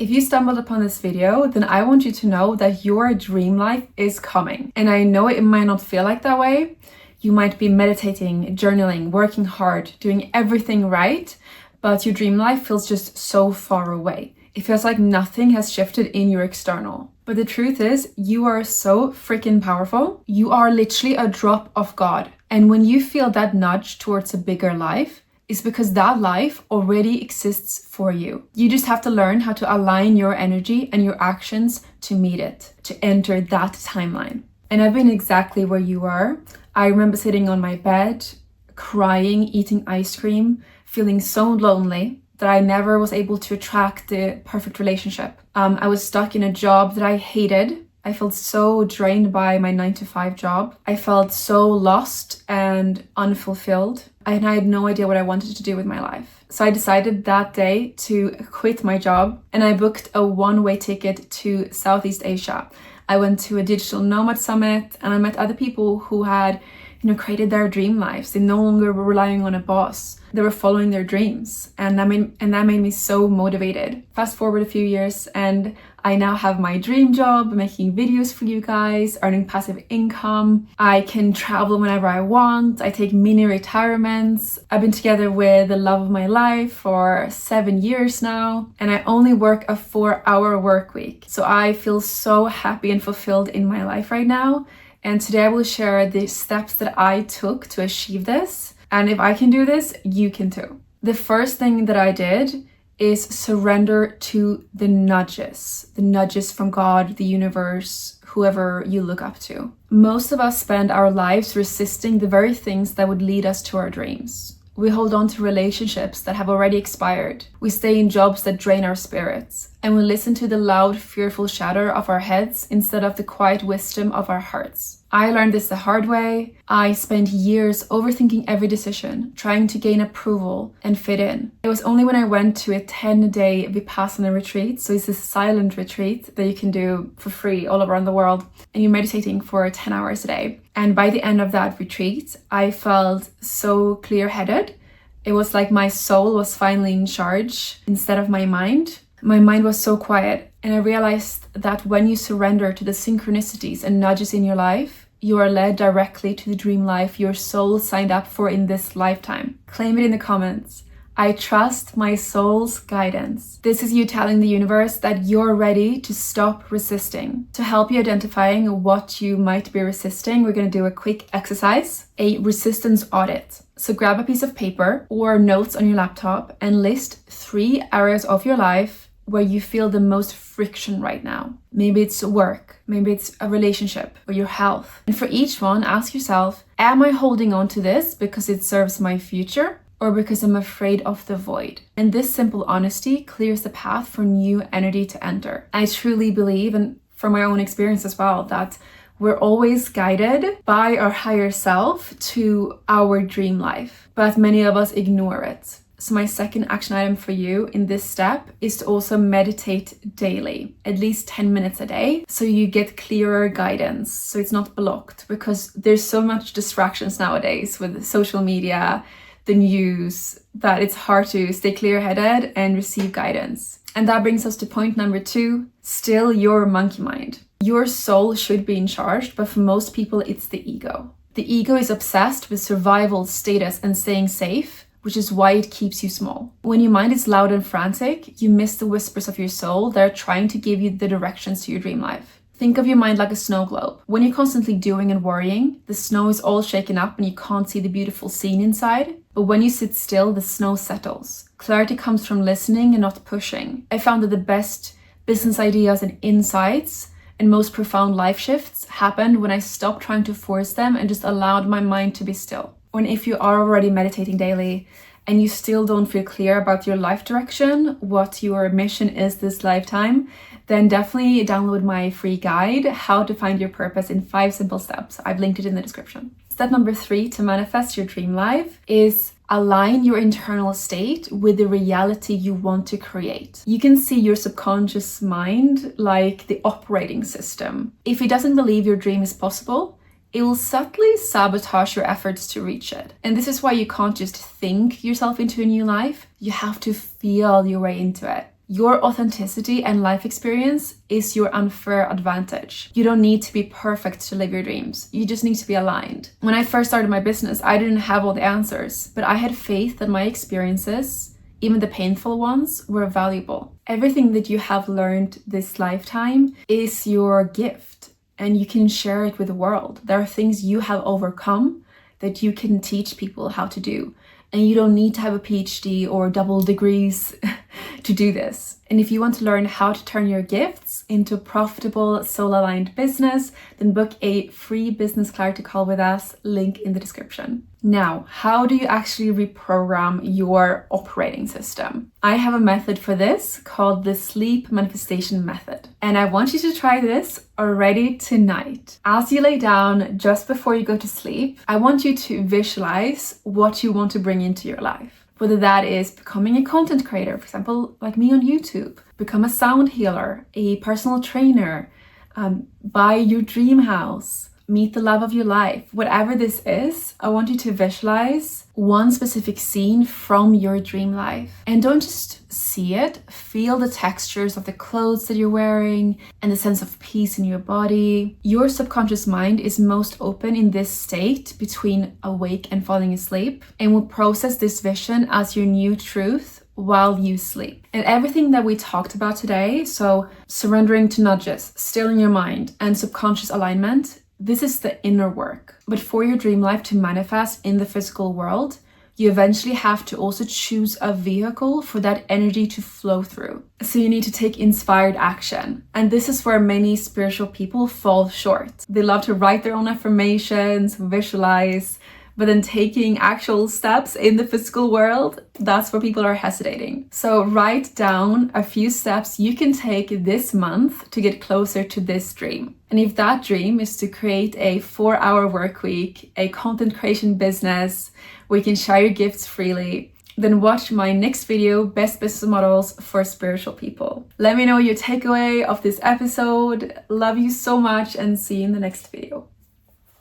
If you stumbled upon this video, then I want you to know that your dream life is coming. And I know it might not feel like that way. You might be meditating, journaling, working hard, doing everything right, but your dream life feels just so far away. It feels like nothing has shifted in your external. But the truth is, you are so freaking powerful. You are literally a drop of God. And when you feel that nudge towards a bigger life, it's because that life already exists for you. You just have to learn how to align your energy and your actions to meet it, to enter that timeline. And I've been exactly where you are. I remember sitting on my bed, crying, eating ice cream, feeling so lonely that I never was able to attract the perfect relationship. I was stuck in a job that I hated. I felt so drained by my 9-to-5 job. I felt so lost and unfulfilled. And I had no idea what I wanted to do with my life. So I decided that day to quit my job and I booked a one-way ticket to Southeast Asia. I went to a digital nomad summit and I met other people who had created their dream lives. They no longer were relying on a boss. They were following their dreams. And that made me so motivated. Fast forward a few years and I now have my dream job, making videos for you guys, earning passive income. I can travel whenever I want. I take mini retirements. I've been together with the love of my life for 7 years now. And I only work a 4-hour work week. So I feel so happy and fulfilled in my life right now. And today I will share the steps that I took to achieve this. And if I can do this, you can too. The first thing that I did is surrender to the nudges from God, the universe, whoever you look up to. Most of us spend our lives resisting the very things that would lead us to our dreams. We hold on to relationships that have already expired. We stay in jobs that drain our spirits. And we listen to the loud, fearful chatter of our heads instead of the quiet wisdom of our hearts. I learned this the hard way. I spent years overthinking every decision, trying to gain approval and fit in. It was only when I went to a 10-day Vipassana retreat, so it's a silent retreat that you can do for free all around the world, and you're meditating for 10 hours a day. And by the end of that retreat, I felt so clear-headed. It was like my soul was finally in charge instead of my mind. My mind was so quiet, and I realized that when you surrender to the synchronicities and nudges in your life, you are led directly to the dream life your soul signed up for in this lifetime. Claim it in the comments. I trust my soul's guidance. This is you telling the universe that you're ready to stop resisting. To help you identifying what you might be resisting, we're going to do a quick exercise, a resistance audit. So grab a piece of paper or notes on your laptop and list 3 areas of your life where you feel the most friction right now. Maybe it's work, maybe it's a relationship or your health. And for each one, ask yourself, am I holding on to this because it serves my future or because I'm afraid of the void? And this simple honesty clears the path for new energy to enter. I truly believe, and from my own experience as well, that we're always guided by our higher self to our dream life, but many of us ignore it. So my second action item for you in this step is to also meditate daily, at least 10 minutes a day, so you get clearer guidance, so it's not blocked, because there's so much distractions nowadays with social media, the news, that it's hard to stay clear-headed and receive guidance. And that brings us to point number 2, still your monkey mind. Your soul should be in charge, but for most people, it's the ego. The ego is obsessed with survival, status, and staying safe, which is why it keeps you small. When your mind is loud and frantic, you miss the whispers of your soul that are trying to give you the directions to your dream life. Think of your mind like a snow globe. When you're constantly doing and worrying, the snow is all shaken up and you can't see the beautiful scene inside. But when you sit still, the snow settles. Clarity comes from listening and not pushing. I found that the best business ideas and insights and most profound life shifts happened when I stopped trying to force them and just allowed my mind to be still. When if you are already meditating daily and you still don't feel clear about your life direction, what your mission is this lifetime, then definitely download my free guide, How to Find Your Purpose in 5 Simple Steps. I've linked it in the description. Step number 3 to manifest your dream life is align your internal state with the reality you want to create. You can see your subconscious mind like the operating system. If it doesn't believe your dream is possible, it will subtly sabotage your efforts to reach it. And this is why you can't just think yourself into a new life. You have to feel your way into it. Your authenticity and life experience is your unfair advantage. You don't need to be perfect to live your dreams. You just need to be aligned. When I first started my business, I didn't have all the answers, but I had faith that my experiences, even the painful ones, were valuable. Everything that you have learned this lifetime is your gift, and you can share it with the world. There are things you have overcome that you can teach people how to do. And you don't need to have a PhD or double degrees to do this. And if you want to learn how to turn your gifts into a profitable, soul-aligned business, then book a free business clarity call with us, link in the description. Now, how do you actually reprogram your operating system? I have a method for this called the sleep manifestation method. And I want you to try this already tonight. As you lay down just before you go to sleep, I want you to visualize what you want to bring into your life. Whether that is becoming a content creator, for example, like me on YouTube, become a sound healer, a personal trainer, buy your dream house, meet the love of your life. Whatever this is, I want you to visualize one specific scene from your dream life. And don't just see it, feel the textures of the clothes that you're wearing and the sense of peace in your body. Your subconscious mind is most open in this state between awake and falling asleep, and will process this vision as your new truth while you sleep. And everything that we talked about today, so surrendering to nudges, stilling your mind, and subconscious alignment, this is the inner work. But for your dream life to manifest in the physical world, you eventually have to also choose a vehicle for that energy to flow through. So you need to take inspired action. And this is where many spiritual people fall short. They love to write their own affirmations, visualize, but then taking actual steps in the physical world, that's where people are hesitating. So write down a few steps you can take this month to get closer to this dream. And if that dream is to create a 4-hour work week, a content creation business where you can share your gifts freely, then watch my next video, Best Business Models for Spiritual People. Let me know your takeaway of this episode. Love you so much and see you in the next video.